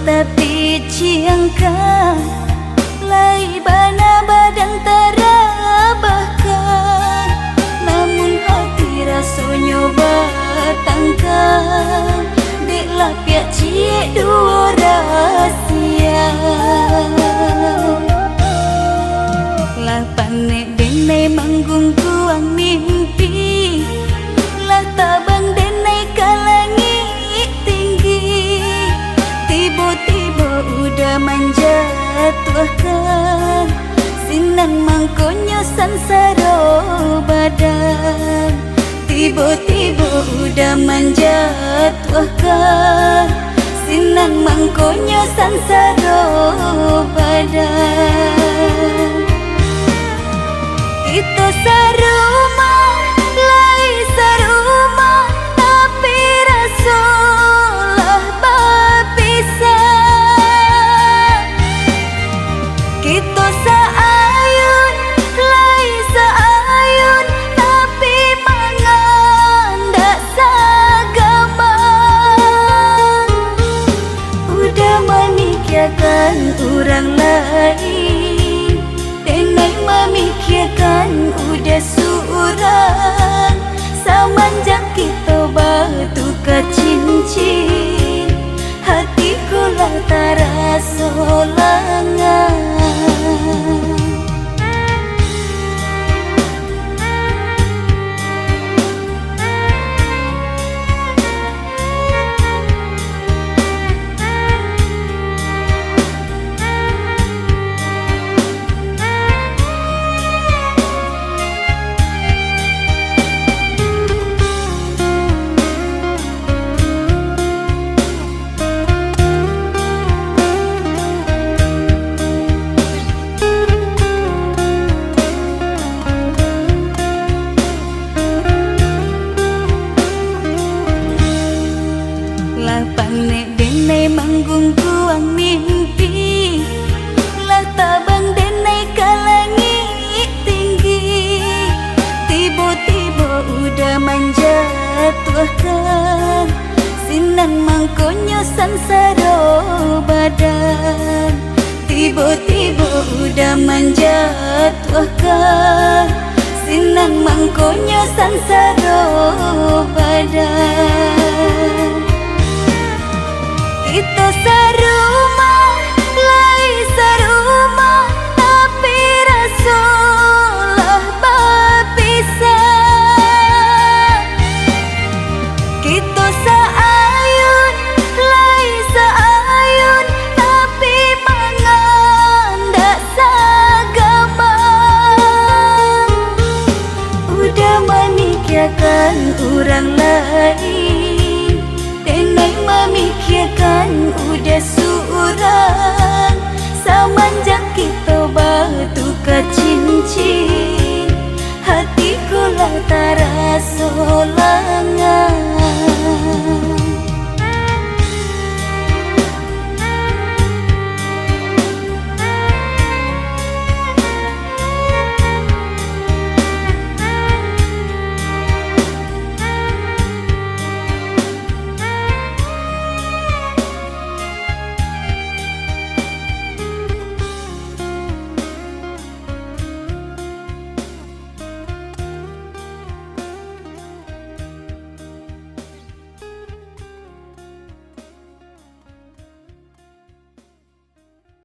tapi ciangkan lai bana badan terabahkan, namun hati rasanya batangkan deklah piak cie dua rahsia. Lah panek denai manggung kuang mimpi, lah tabang denai kalangit tinggi, tiba-tiba udah menjatuhkan sinan mangkonya sansaro badan, tiba-tiba udah menjatuhkan sinan mangkonya sansaro badan. Kita sarumah, lai sarumah, tapi rasolah berpisah. Kita saayun, lai saayun, tapi mangandak sagama. Udah memikirkan orang lain, denai memikirkan udah surang, semenjak kita bertukar cincin, hatiku lah terasa lengang. Panek denai manggung kuang mimpi, lah tabang denai kalangit tinggi, tiba-tiba udah menjatuhkan sinan mangkonya sansaro badan, tiba-tiba udah menjatuhkan sinan mangkonya sansaro badan. Kita sarumah, lai sarumah, tapi rasolah berpisah. Kita saayun, lai saayun, tapi mangandak sagama. Udah memikirkan orang lain, denai memikirkan udah surang, semenjak kita